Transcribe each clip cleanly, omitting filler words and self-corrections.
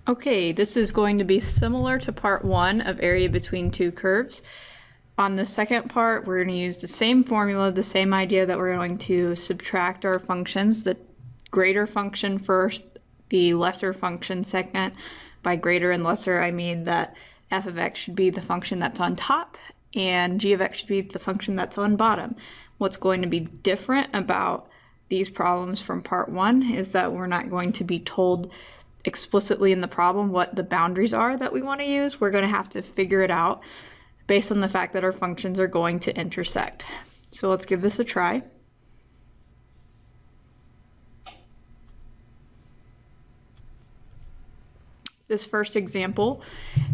Okay, this is going to be similar to part 1 of area between two curves. On the second part, we're going to use the same formula, the same idea that we're going to subtract our functions, the greater function first, the lesser function second. By greater and lesser, I mean that f of x should be the function that's on top and g of x should be the function that's on bottom. What's going to be different about these problems from part 1 is that we're not going to be told explicitly in the problem what the boundaries are that we want to use. We're going to have to figure it out based on the fact that our functions are going to intersect. So let's give this a try. This first example,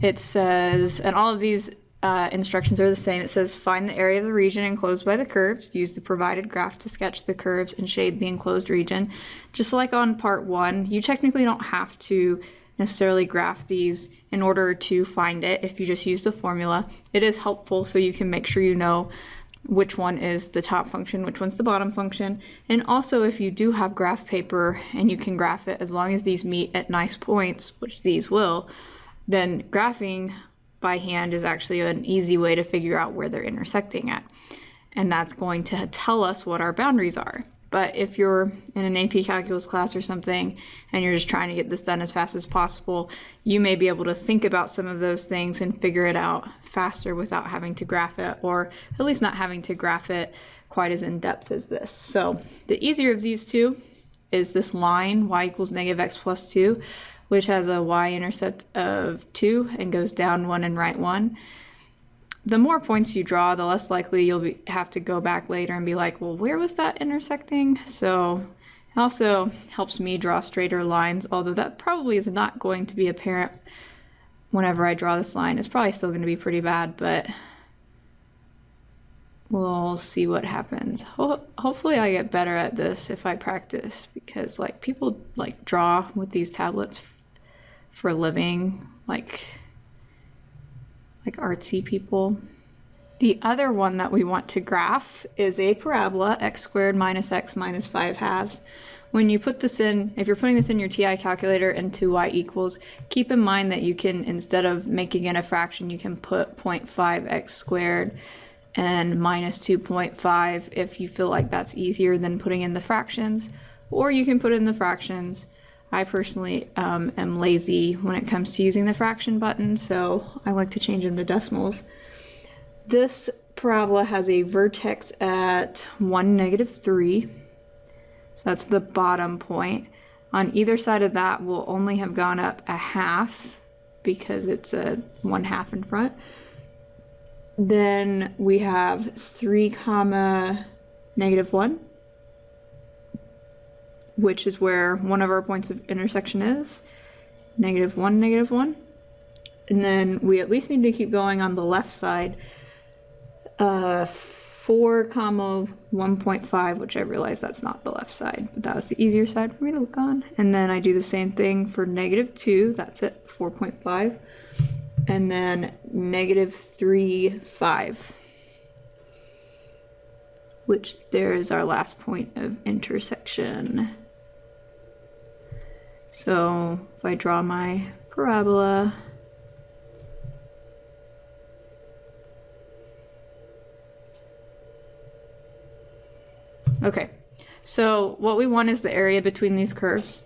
it says, and all of these instructions are the same. It says find the area of the region enclosed by the curves, use the provided graph to sketch the curves and shade the enclosed region. Just like on part 1, you technically don't have to necessarily graph these in order to find it if you just use the formula. It is helpful so you can make sure you know which one is the top function, which one's the bottom function. And also if you do have graph paper and you can graph it, as long as these meet at nice points, which these will, then graphing by hand is actually an easy way to figure out where they're intersecting at. And that's going to tell us what our boundaries are. But if you're in an AP calculus class or something and you're just trying to get this done as fast as possible, you may be able to think about some of those things and figure it out faster without having to graph it, or at least not having to graph it quite as in depth as this. So the easier of these two is this line, y equals negative x plus 2, which has a y-intercept of 2 and goes down 1 and right 1. The more points you draw, the less likely you'll have to go back later and be like, well, where was that intersecting? So it also helps me draw straighter lines, although that probably is not going to be apparent whenever I draw this line. It's probably still going to be pretty bad, but we'll see what happens. Hopefully I get better at this if I practice, because like people like draw with these tablets for a living, like artsy people. The other one that we want to graph is a parabola, x squared minus x minus 5 halves. When you put this in, if you're putting this in your TI calculator into y equals, keep in mind that you can, instead of making it a fraction, you can put 0.5 x squared and minus 2.5 if you feel like that's easier than putting in the fractions, or you can put in the fractions. I personally am lazy when it comes to using the fraction button, so I like to change them to decimals. This parabola has a vertex at 1, -3, so that's the bottom point. On either side of that will only have gone up a half because it's a 1/2 in front. Then we have 3, -1, which is where one of our points of intersection is, -1, -1. And then we at least need to keep going on the left side, 4, 1.5, which I realize that's not the left side, but that was the easier side for me to look on. And then I do the same thing for -2, that's at 4.5. And then -3, 5. Which there is our last point of intersection. So if I draw my parabola, okay, so what we want is the area between these curves.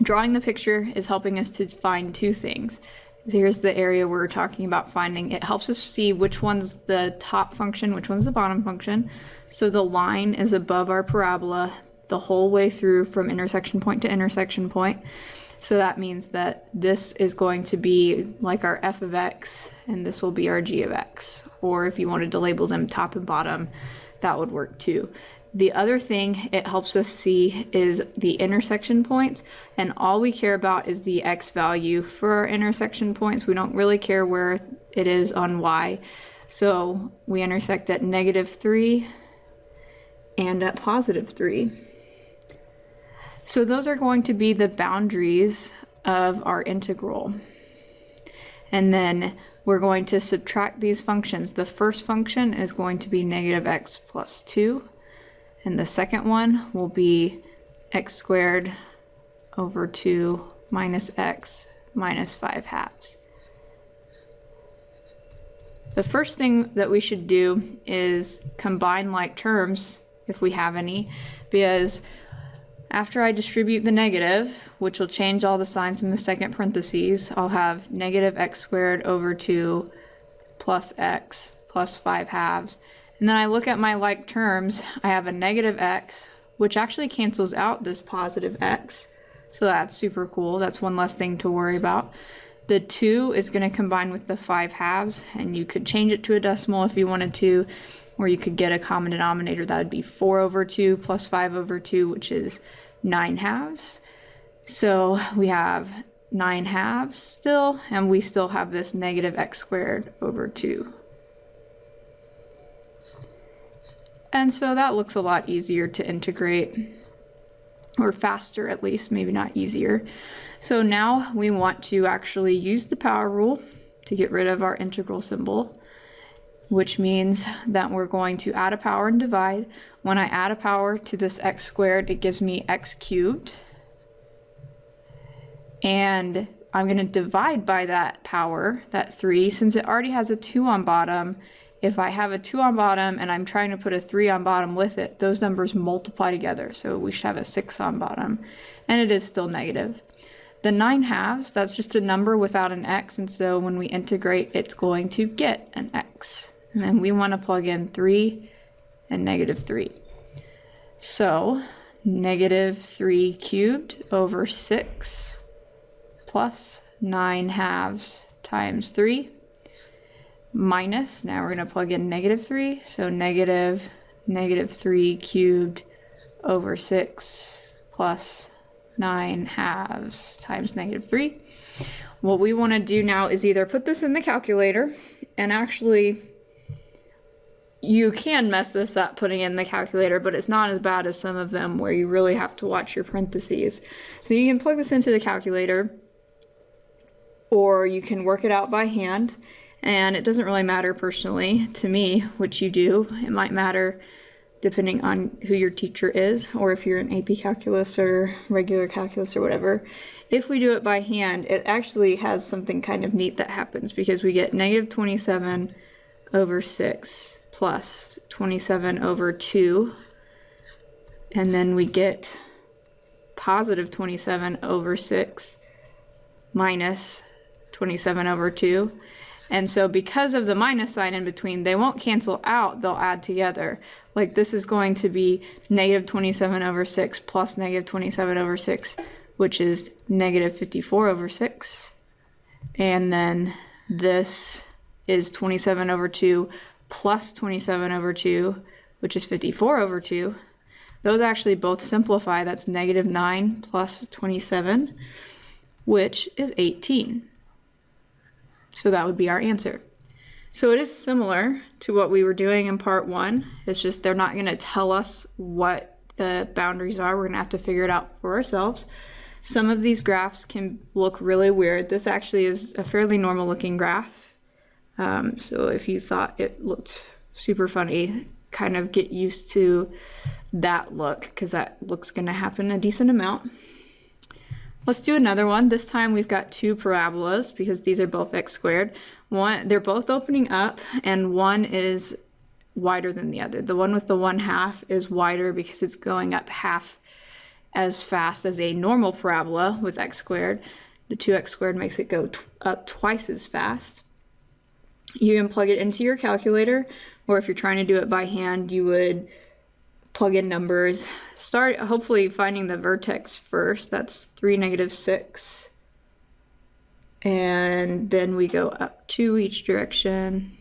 Drawing the picture is helping us to find two things. So here's the area we're talking about finding. It helps us see which one's the top function, which one's the bottom function. So the line is above our parabola the whole way through from intersection point to intersection point. So that means that this is going to be like our f of x, and this will be our g of x. Or if you wanted to label them top and bottom, that would work too. The other thing it helps us see is the intersection points, and all we care about is the x value for our intersection points. We don't really care where it is on y. So we intersect at -3 and at +3. So those are going to be the boundaries of our integral. And then we're going to subtract these functions. The first function is going to be -x plus 2. And the second one will be x squared over 2 minus x minus 5/2. The first thing that we should do is combine like terms, if we have any, because after I distribute the negative, which will change all the signs in the second parentheses, I'll have negative x squared over 2 plus x plus 5/2. And then I look at my like terms, I have a negative x, which actually cancels out this positive x. So that's super cool. That's one less thing to worry about. The 2 is going to combine with the 5/2, and you could change it to a decimal if you wanted to, or you could get a common denominator. That would be 4 over 2 plus 5 over 2, which is 9/2. So we have 9/2 still, and we still have this negative x squared over 2. And so that looks a lot easier to integrate, or faster at least, maybe not easier. So now we want to actually use the power rule to get rid of our integral symbol, which means that we're going to add a power and divide. When I add a power to this x squared, it gives me x cubed. And I'm going to divide by that power, that 3, since it already has a 2 on bottom. If I have a 2 on bottom and I'm trying to put a 3 on bottom with it, those numbers multiply together. So we should have a 6 on bottom, and it is still negative. The 9/2, that's just a number without an x, and so when we integrate, it's going to get an x. And then we want to plug in 3 and negative 3. So negative 3 cubed over 6 plus 9/2 times 3 minus, now we're going to plug in negative 3, so negative 3 cubed over 6 plus 9/2 times negative 3. What we want to do now is either put this in the calculator, and actually you can mess this up putting in the calculator, but it's not as bad as some of them where you really have to watch your parentheses. So you can plug this into the calculator, or you can work it out by hand, and it doesn't really matter personally to me which you do. It might matter depending on who your teacher is, or if you're in AP calculus or regular calculus or whatever. If we do it by hand, it actually has something kind of neat that happens, because we get negative 27 over 6 plus 27 over 2, and then we get positive 27 over 6 minus 27 over 2. And so because of the minus sign in between, they won't cancel out, they'll add together. Like this is going to be negative 27 over 6 plus negative 27 over 6, which is negative 54 over 6. And then this is 27 over 2 plus 27 over 2, which is 54 over 2. Those actually both simplify. That's negative 9 plus 27, which is 18. So that would be our answer. So it is similar to what we were doing in part 1. It's just they're not going to tell us what the boundaries are. We're going to have to figure it out for ourselves. Some of these graphs can look really weird. This actually is a fairly normal looking graph. So if you thought it looked super funny, kind of get used to that look, because that look's going to happen a decent amount. Let's do another one. This time we've got 2 parabolas, because these are both x squared. They're both opening up, and one is wider than the other. The one with the 1/2 is wider because it's going up half as fast as a normal parabola with x squared. The 2x squared makes it go up twice as fast. You can plug it into your calculator, or if you're trying to do it by hand, you would plug in numbers. Start hopefully finding the vertex first. That's 3, negative 6. And then we go up 2 each direction.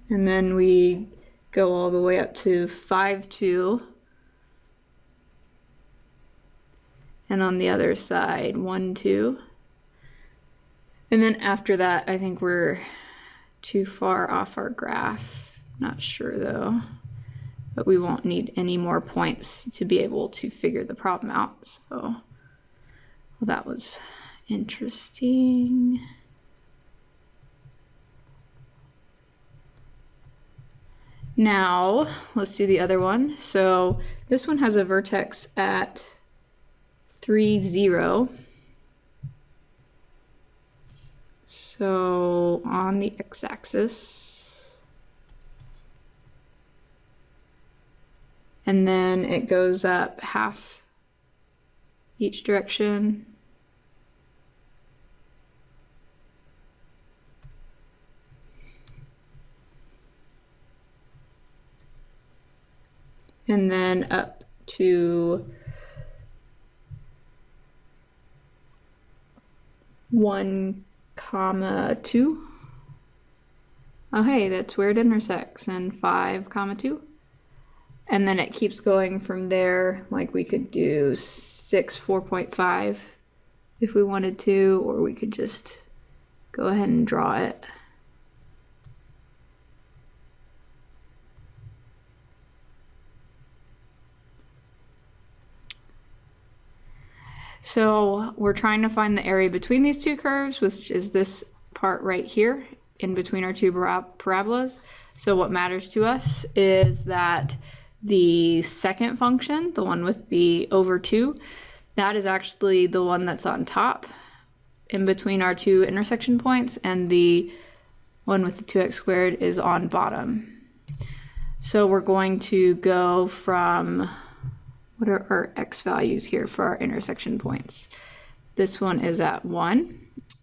And then we go all the way up to 5, 2. And on the other side, 1, 2. And then after that, I think we're too far off our graph. Not sure though. But we won't need any more points to be able to figure the problem out. So, well, that was interesting. Now, let's do the other one. So this one has a vertex at 3, 0. So on the x-axis, and then it goes up half each direction. And then up to 1,2. Oh, hey, that's where it intersects, and 5,2. And then it keeps going from there. Like we could do 6, 4.5 if we wanted to, or we could just go ahead and draw it. So we're trying to find the area between these two curves, which is this part right here in between our two parabolas. So what matters to us is that the second function, the one with the over 2, that is actually the one that's on top in between our two intersection points, and the one with the 2x squared is on bottom. So we're going to go from, what are our x values here for our intersection points? This one is at 1,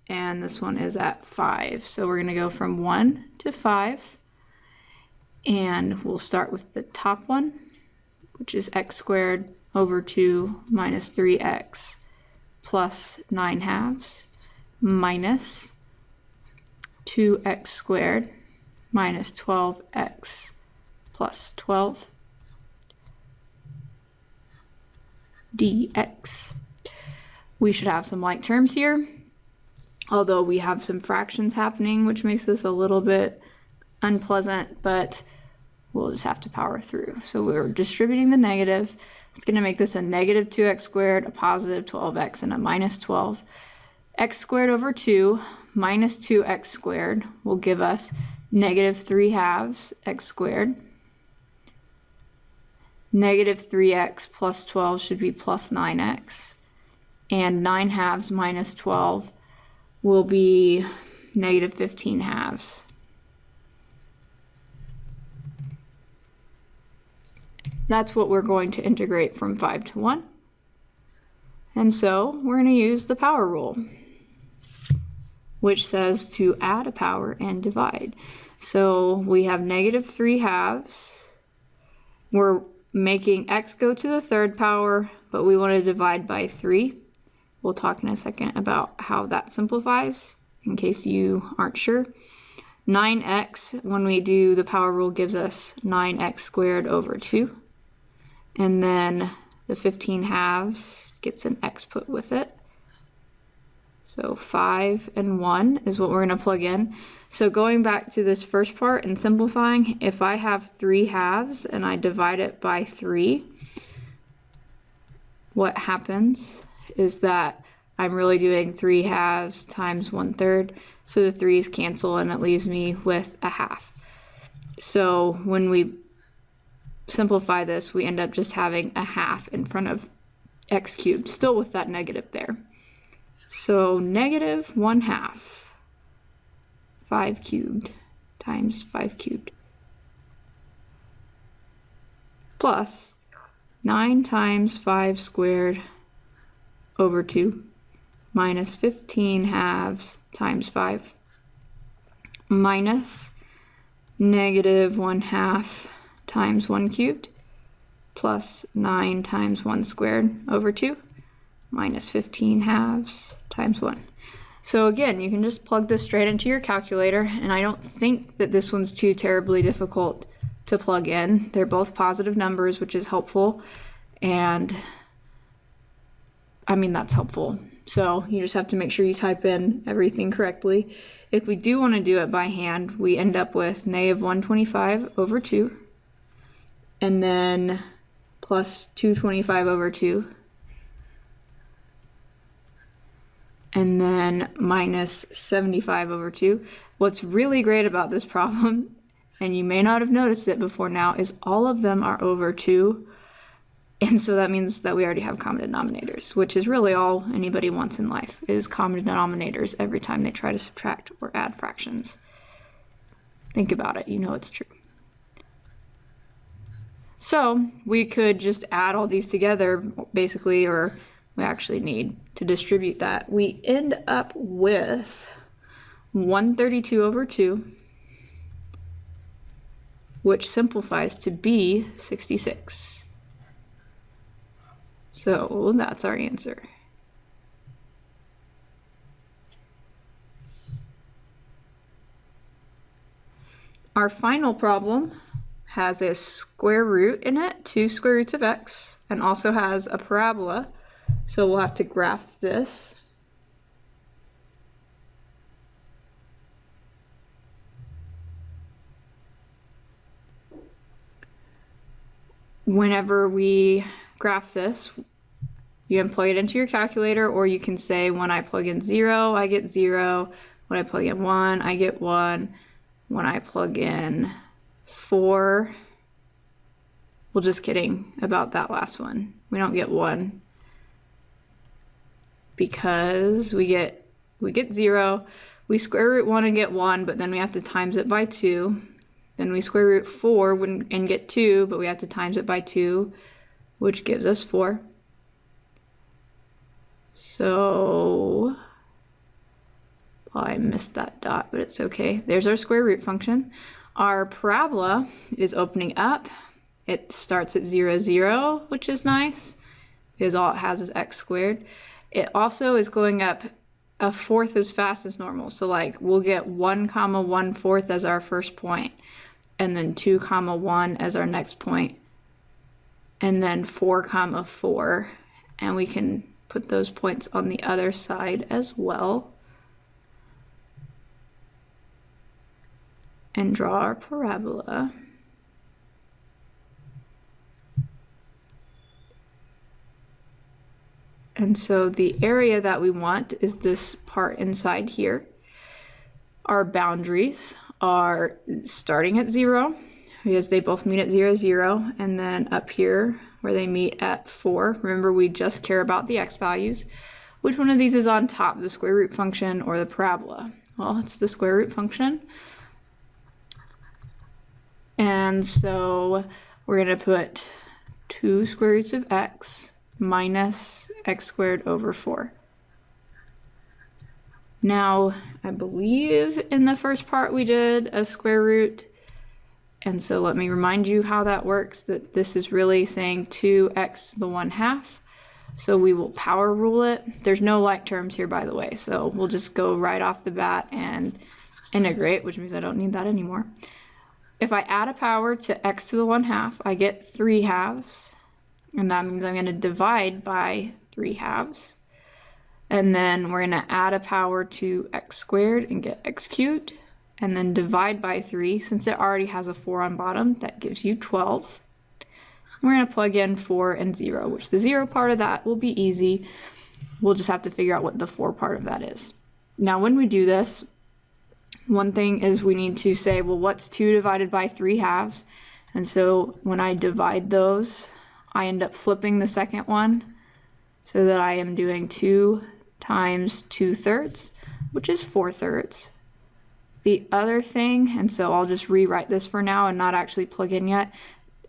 and this one is at 5. So we're going to go from 1 to 5, and we'll start with the top one, which is x squared over 2 minus 3x plus 9/2 minus 2x squared minus 12x plus 12 dx. We should have some like terms here, although we have some fractions happening, which makes this a little bit unpleasant, but we'll just have to power through. So we're distributing the negative. It's going to make this a negative 2x squared, a positive 12x, and a minus 12. X squared over 2 minus 2x squared will give us negative 3/2 x squared. Negative 3x plus 12 should be plus 9x. And 9/2 minus 12 will be negative 15/2. That's what we're going to integrate from 5 to 1. And so we're going to use the power rule, which says to add a power and divide. So we have negative 3/2. We're making x go to the third power, but we want to divide by 3. We'll talk in a second about how that simplifies, in case you aren't sure. 9x, when we do the power rule, gives us 9x squared over 2. And then the 15/2 gets an x put with it. So 5 and 1 is what we're going to plug in. So going back to this first part and simplifying, if I have 3/2 and I divide it by 3, what happens is that I'm really doing 3/2 times 1/3. So the 3's cancel and it leaves me with a half. So when we simplify this, we end up just having a half in front of x cubed, still with that negative there. So negative 1/2, 5 cubed times 5 cubed, plus 9 times 5 squared over 2, minus 15/2 times 5, minus negative 1/2 times 1 cubed, plus 9 times 1 squared over 2, minus 15/2 times 1. So again, you can just plug this straight into your calculator, and I don't think that this one's too terribly difficult to plug in. They're both positive numbers, which is helpful, and I mean, that's helpful. So you just have to make sure you type in everything correctly. If we do want to do it by hand, we end up with negative 125 over 2, and then plus 225 over 2, and then minus 75 over 2. What's really great about this problem, and you may not have noticed it before now, is all of them are over 2. And so that means that we already have common denominators, which is really all anybody wants in life, is common denominators every time they try to subtract or add fractions. Think about it, you know it's true. So we could just add all these together, basically, or we actually need to distribute that. We end up with 132 over 2, which simplifies to be 66. So that's our answer. Our final problem has a square root in it, 2 square roots of x, and also has a parabola. So we'll have to graph this. Whenever we graph this, you can plug it into your calculator, or you can say when I plug in 0, I get 0. When I plug in 1, I get 1. When I plug in 4, well, just kidding about that last one. We don't get 1 because we get 0. We square root 1 and get 1, but then we have to times it by 2. Then we square root 4 and get 2, but we have to times it by 2, which gives us 4. So, well, I missed that dot, but it's okay. There's our square root function. Our parabola is opening up. It starts at 0, 0, which is nice because all it has is x squared. It also is going up a fourth as fast as normal. So like we'll get 1, 1/4 as our first point, and then 2, 1 as our next point, and then 4, 4, and we can put those points on the other side as well and draw our parabola. And so the area that we want is this part inside here. Our boundaries are starting at 0 because they both meet at 0, 0, and then up here where they meet at 4. Remember, we just care about the x values. Which one of these is on top, the square root function or the parabola? Well, it's the square root function. And so we're going to put 2 square roots of x minus x squared over 4. Now, I believe in the first part we did a square root. And so let me remind you how that works, that this is really saying 2x to the 1/2. So we will power rule it. There's no like terms here, by the way, so we'll just go right off the bat and integrate, which means I don't need that anymore. If I add a power to x to the 1/2, I get 3/2, and that means I'm going to divide by 3/2. And then we're going to add a power to x squared and get x cubed, and then divide by 3. Since it already has a 4 on bottom, that gives you 12. We're going to plug in 4 and 0, which the 0 part of that will be easy. We'll just have to figure out what the 4 part of that is. Now, when we do this, one thing is we need to say, well, what's 2 divided by 3/2? And so when I divide those, I end up flipping the second one so that I am doing 2 times 2/3, which is 4/3. The other thing, and so I'll just rewrite this for now and not actually plug in yet,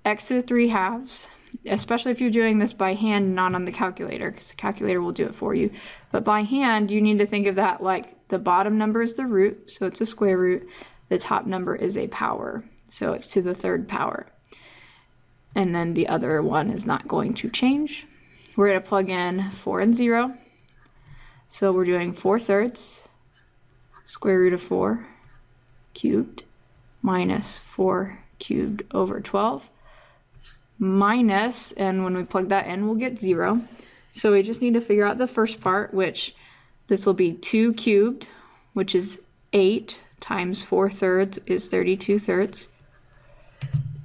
x to the 3/2, especially if you're doing this by hand, not on the calculator, because the calculator will do it for you. But by hand, you need to think of that like the bottom number is the root, so it's a square root. The top number is a power, so it's to the 3rd power. And then the other one is not going to change. We're going to plug in 4 and 0. So we're doing 4/3 square root of 4 cubed minus 4 cubed over 12 minus, and when we plug that in, we'll get 0. So we just need to figure out the first part, which this will be 2 cubed, which is 8 times 4/3 is 32/3.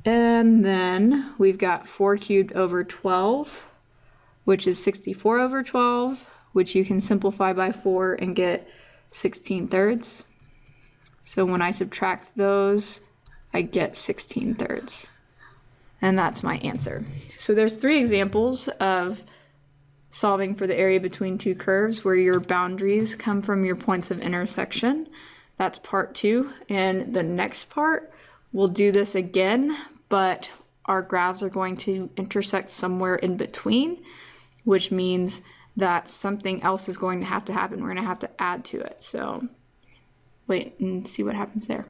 And then we've got 4 cubed over 12, which is 64 over 12, which you can simplify by 4 and get 16/3. So when I subtract those, I get 16/3. And that's my answer. So there's 3 examples of solving for the area between 2 curves where your boundaries come from your points of intersection. That's part 2. And the next part, we'll do this again, but our graphs are going to intersect somewhere in between, which means that something else is going to happen. We're going to have to add to it. So wait and see what happens there.